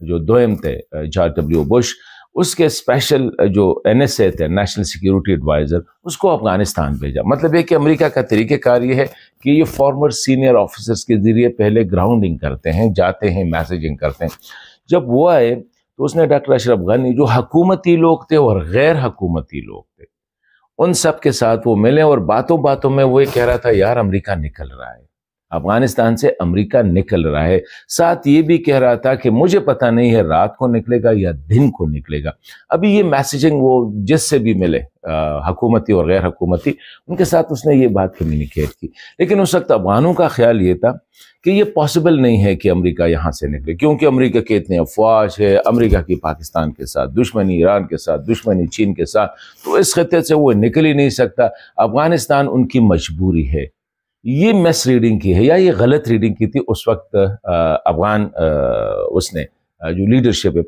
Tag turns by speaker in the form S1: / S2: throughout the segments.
S1: جو دوئم تھے George W Bush, اس کے اسپیشل جو NSA تھے، نیشنل سیکیورٹی ایڈوائزر، اس کو افغانستان بھیجا۔ مطلب یہ کہ امریکہ کا طریقہ کار یہ ہے کہ یہ فارمر سینئر آفیسرز کے ذریعے پہلے گراؤنڈنگ کرتے ہیں، جاتے ہیں، میسیجنگ کرتے ہیں۔ جب وہ آئے تو اس نے ڈاکٹر اشرف غنی، جو حکومتی لوگ تھے اور غیر حکومتی لوگ تھے، ان سب کے ساتھ وہ ملے، اور باتوں باتوں میں وہ یہ کہہ رہا تھا یار امریکہ نکل رہا ہے، افغانستان سے امریکہ نکل رہا ہے۔ ساتھ یہ بھی کہہ رہا تھا کہ مجھے پتہ نہیں ہے رات کو نکلے گا یا دن کو نکلے گا۔ ابھی یہ میسیجنگ وہ جس سے بھی ملے، حکومتی اور غیر حکومتی، ان کے ساتھ اس نے یہ بات کمیونیکیٹ کی۔ لیکن اس وقت افغانوں کا خیال یہ تھا کہ یہ پاسبل نہیں ہے کہ امریکہ یہاں سے نکلے، کیونکہ امریکہ کے اتنے افواج ہے، امریکہ کی پاکستان کے ساتھ دشمنی، ایران کے ساتھ دشمنی، چین کے ساتھ، تو اس خطے سے وہ نکل ہی نہیں سکتا، افغانستان ان کی مجبوری ہے۔ یہ مس ریڈنگ کی ہے، یا یہ غلط ریڈنگ کی تھی اس وقت افغان اس نے جو لیڈرشپ ہے۔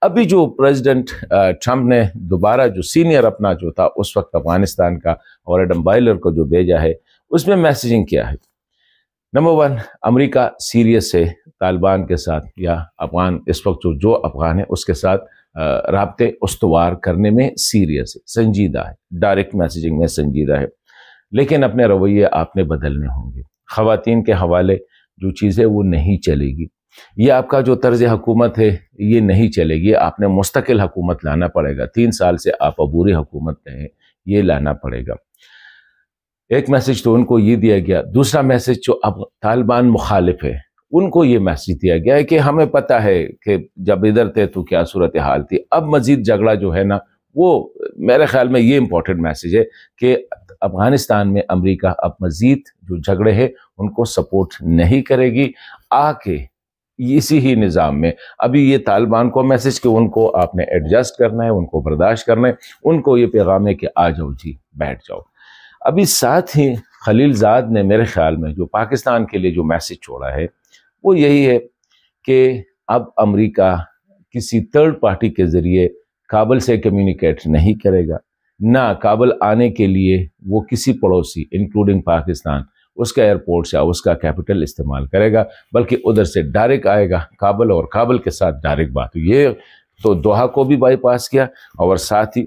S1: ابھی جو پریزیڈنٹ ٹرمپ نے دوبارہ جو سینئر اپنا جو تھا اس وقت افغانستان کا، اور ایڈم بائلر کو جو بھیجا ہے، اس میں میسیجنگ کیا ہے؟ نمبر 1، امریکہ سیریس ہے طالبان کے ساتھ، یا افغان اس وقت جو افغان ہے اس کے ساتھ رابطے استوار کرنے میں سیریس ہے، سنجیدہ ہے، ڈائریکٹ میسیجنگ میں سنجیدہ ہے۔ لیکن اپنے رویے آپ نے بدلنے ہوں گے۔ خواتین کے حوالے جو چیزیں وہ نہیں چلے گی، یہ آپ کا جو طرز حکومت ہے یہ نہیں چلے گی، آپ نے مستقل حکومت لانا پڑے گا۔ 3 سال سے آپ عبوری حکومت میں ہیں، یہ لانا پڑے گا۔ ایک میسیج تو ان کو یہ دیا گیا۔ دوسرا میسیج جو اب طالبان مخالف ہے ان کو یہ میسیج دیا گیا ہے کہ ہمیں پتہ ہے کہ جب ادھر تھے تو کیا صورتحال تھی، اب مزید جھگڑا جو ہے نا، وہ میرے خیال میں یہ امپورٹنٹ میسیج ہے کہ افغانستان میں امریکہ اب مزید جو جھگڑے ہیں ان کو سپورٹ نہیں کرے گی، آ کے اسی ہی نظام میں۔ ابھی یہ طالبان کو میسیج کہ ان کو آپ نے ایڈجسٹ کرنا ہے، ان کو برداشت کرنا ہے، ان کو یہ پیغام ہے کہ آ جاؤ جی، بیٹھ جاؤ۔ ابھی ساتھ ہی خلیل زاد نے میرے خیال میں جو پاکستان کے لیے جو میسیج چھوڑا ہے وہ یہی ہے کہ اب امریکہ کسی تھرڈ پارٹی کے ذریعے کابل سے کمیونیکیٹ نہیں کرے گا، نہ کابل آنے کے لیے وہ کسی پڑوسی انکلوڈنگ پاکستان اس کا ایئرپورٹ یا اس کا کیپٹل استعمال کرے گا، بلکہ ادھر سے ڈائریکٹ آئے گا کابل، اور کابل کے ساتھ ڈائریکٹ بات۔ یہ تو دوحہ کو بھی بائی پاس کیا، اور ساتھ ہی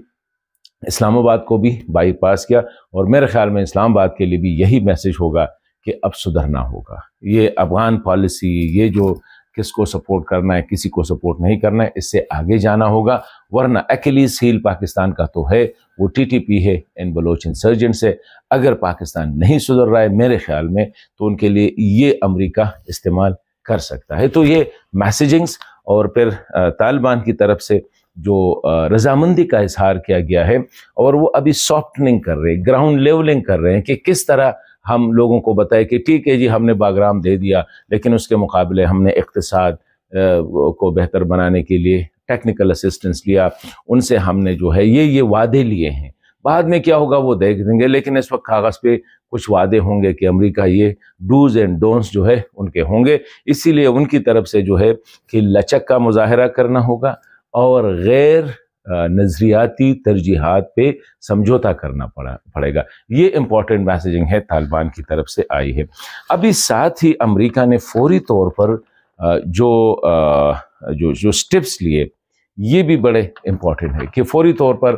S1: اسلام آباد کو بھی بائی پاس کیا، اور میرے خیال میں اسلام آباد کے لیے بھی یہی میسیج ہوگا کہ اب سدھرنا ہوگا۔ یہ افغان پالیسی، یہ جو کس کو سپورٹ کرنا ہے، کسی کو سپورٹ نہیں کرنا ہے، اس سے آگے جانا ہوگا، ورنہ ایکلیز ہیل پاکستان کا تو ہے وہ TTP ہے، ان بلوچ انسرجنٹس ہے۔ اگر پاکستان نہیں سدھر رہا ہے میرے خیال میں تو ان کے لیے یہ امریکہ استعمال کر سکتا ہے۔ تو یہ میسیجنگز، اور پھر طالبان کی طرف سے جو رضامندی کا اظہار کیا گیا ہے، اور وہ ابھی سافٹننگ کر رہے ہیں، گراؤنڈ لیولنگ کر رہے ہیں کہ کس طرح ہم لوگوں کو بتائے کہ ٹھیک ہے جی ہم نے باغرام دے دیا، لیکن اس کے مقابلے ہم نے اقتصاد کو بہتر بنانے کے لیے ٹیکنیکل اسسٹنس لیا، ان سے ہم نے جو ہے یہ وعدے لیے ہیں۔ بعد میں کیا ہوگا وہ دیکھ دیں گے، لیکن اس وقت کاغذ پہ کچھ وعدے ہوں گے کہ امریکہ یہ ڈوز اینڈ ڈونٹس جو ہے ان کے ہوں گے۔ اسی لیے ان کی طرف سے جو ہے کہ لچک کا مظاہرہ کرنا ہوگا، اور غیر نظریاتی ترجیحات پہ سمجھوتا کرنا پڑے گا۔ یہ امپورٹنٹ میسیجنگ ہے طالبان کی طرف سے آئی ہے۔ ابھی ساتھ ہی امریکہ نے فوری طور پر جو سٹیپس لیے یہ بھی بڑے امپورٹنٹ ہے کہ فوری طور پر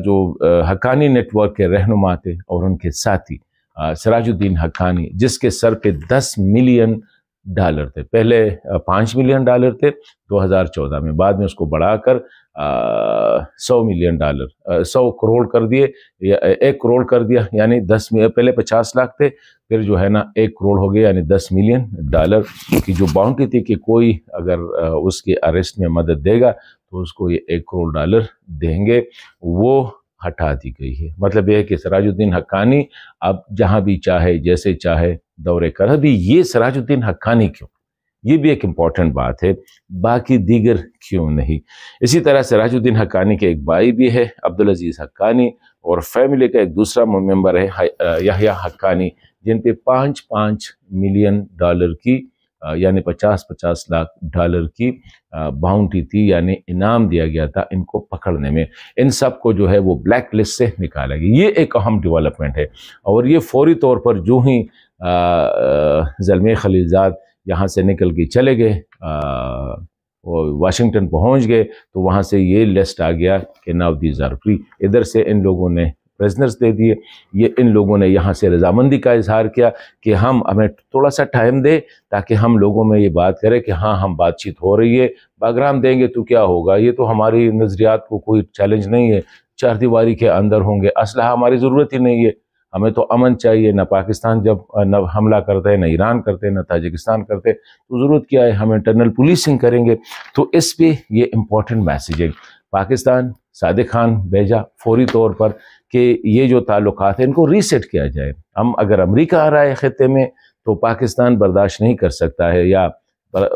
S1: جو حقانی نیٹ ورک کے رہنما تھے اور ان کے ساتھی سراج الدین حقانی، جس کے سر پہ $10 ملین تھے، پہلے $5 ملین تھے 2014 میں، بعد میں اس کو بڑھا کر $100 کروڑ کر دیے، یا 1 کروڑ کر دیا، یعنی پہلے 50 لاکھ تھے، پھر جو ہے نا 1 کروڑ ہو گئے، یعنی $10 ملین کی جو باؤنڈری تھی کہ کوئی اگر اس کے اریسٹ میں مدد دے گا تو اس کو یہ $1 کروڑ دیں گے، وہ ہٹا دی گئی ہے۔ مطلب یہ ہے کہ سراج الدین حقانی اب جہاں بھی چاہے جیسے چاہے دورے کر۔ ابھی یہ سراج الدین حقانی کیوں، یہ بھی ایک امپورٹنٹ بات ہے، باقی دیگر کیوں نہیں۔ اسی طرح سراج الدین حقانی کے ایک بھائی بھی ہے عبدالعزیز حقانی، اور فیملی کا ایک دوسرا ممبر ہے یحییٰ حقانی، جن پہ $5 ملین کی یعنی $50 لاکھ کی باؤنڈری تھی، یعنی انعام دیا گیا تھا ان کو پکڑنے میں۔ ان سب کو جو ہے وہ بلیک لسٹ سے نکالا گیا۔ یہ ایک اہم ڈیولپمنٹ ہے، اور یہ فوری طور پر جو ہی زلمے خلیل زاد یہاں سے نکل کے چلے گئے واشنگٹن پہنچ گئے تو وہاں سے یہ لسٹ آ گیا کہ ناؤ دیز آر فری. ادھر سے ان لوگوں نے پریزنرز دے دیے. یہ ان لوگوں نے یہاں سے رضامندی کا اظہار کیا کہ ہمیں تھوڑا سا ٹائم دے تاکہ ہم لوگوں میں یہ بات کرے کہ ہاں ہم بات چیت ہو رہی ہے. باگرام دیں گے تو کیا ہوگا, یہ تو ہماری نظریات کو کوئی چیلنج نہیں ہے, چار دیواری کے اندر ہوں گے, اسلحہ ہماری ضرورت ہی نہیں ہے, ہمیں تو امن چاہیے. نہ پاکستان جب نہ حملہ کرتے نہ ایران کرتے نہ تاجکستان کرتے تو ضرورت کیا ہے, ہم انٹرنل پولیسنگ کریں گے. تو اس پہ یہ امپورٹنٹ میسیج ہے. پاکستان صادق خان بھیجا فوری طور پر کہ یہ جو تعلقات ہیں ان کو ریسیٹ کیا جائے. ہم اگر امریکہ آ رہا ہے خطے میں تو پاکستان برداشت نہیں کر سکتا ہے, یا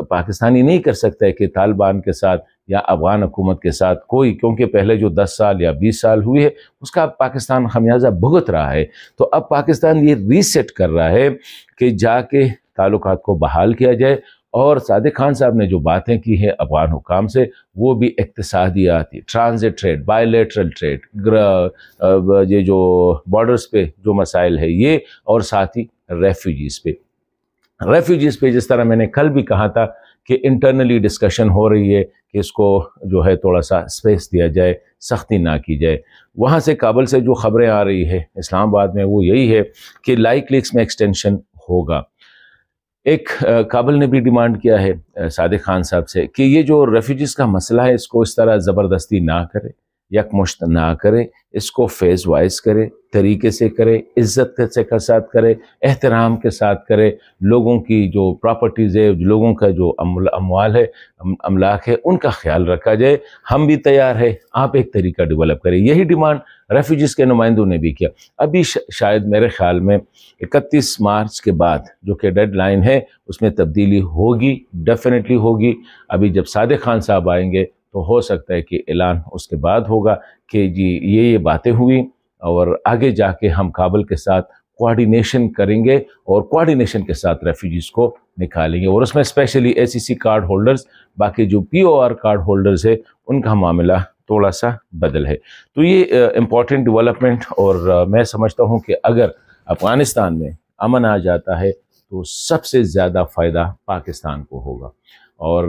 S1: پاکستانی نہیں کر سکتا ہے کہ طالبان کے ساتھ یا افغان حکومت کے ساتھ کوئی, کیونکہ پہلے جو 10 سال یا 20 سال ہوئے اس کا پاکستان خمیازہ بھگت رہا ہے. تو اب پاکستان یہ ریسیٹ کر رہا ہے کہ جا کے تعلقات کو بحال کیا جائے. اور صادق خان صاحب نے جو باتیں کی ہیں افغان حکام سے وہ بھی اقتصادیاتی, ٹرانزٹ ٹریڈ, بائیلیٹرل ٹریڈ, یہ جو بارڈرز پہ جو مسائل ہے یہ, اور ساتھ ہی ریفیوجیز پہ جس طرح میں نے کل بھی کہا تھا کہ انٹرنلی ڈسکشن ہو رہی ہے کہ اس کو جو ہے تھوڑا سا اسپیس دیا جائے, سختی نہ کی جائے. وہاں سے کابل سے جو خبریں آ رہی ہے اسلام آباد میں وہ یہی ہے کہ لائک لیکس میں ایکسٹینشن ہوگا. ایک کابل نے بھی ڈیمانڈ کیا ہے صادق خان صاحب سے کہ یہ جو ریفیوجیز کا مسئلہ ہے اس کو اس طرح زبردستی نہ کرے, یکمشت نہ کرے, اس کو فیز وائز کرے, طریقے سے کرے, عزت کے ساتھ کرے, احترام کے ساتھ کرے. لوگوں کی جو پراپرٹیز ہے, لوگوں کا جو اموال ہے, املاک ہے, ان کا خیال رکھا جائے. ہم بھی تیار ہے, آپ ایک طریقہ ڈیولپ کریں. یہی ڈیمانڈ ریفیوجیز کے نمائندوں نے بھی کیا. ابھی شاید میرے خیال میں 31 مارچ کے بعد جو کہ ڈیڈ لائن ہے اس میں تبدیلی ہوگی, ڈیفینیٹلی ہوگی. ابھی جب صادق خان صاحب آئیں گے تو ہو سکتا ہے کہ اعلان اس کے بعد ہوگا کہ جی یہ باتیں ہوئی اور آگے جا کے ہم کابل کے ساتھ کوارڈینیشن کریں گے اور کوارڈینیشن کے ساتھ ریفیوجیز کو نکالیں گے. اور اس میں اسپیشلی ACC کارڈ ہولڈرز, باقی جو POR کارڈ ہولڈرز ہے ان کا معاملہ تھوڑا سا بدل ہے. تو یہ امپورٹنٹ ڈیولپمنٹ, اور میں سمجھتا ہوں کہ اگر افغانستان میں امن آ جاتا ہے تو سب سے زیادہ فائدہ پاکستان کو ہوگا. اور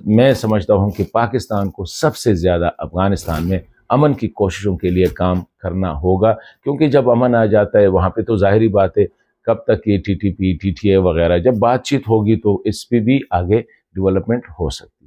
S1: میں سمجھتا ہوں کہ پاکستان کو سب سے زیادہ افغانستان میں امن کی کوششوں کے لیے کام کرنا ہوگا, کیونکہ جب امن آ جاتا ہے وہاں پہ تو ظاہری بات ہے کب تک یہ TTP, TTA وغیرہ جب بات چیت ہوگی تو اس پہ بھی آگے ڈیولپمنٹ ہو سکتی ہے.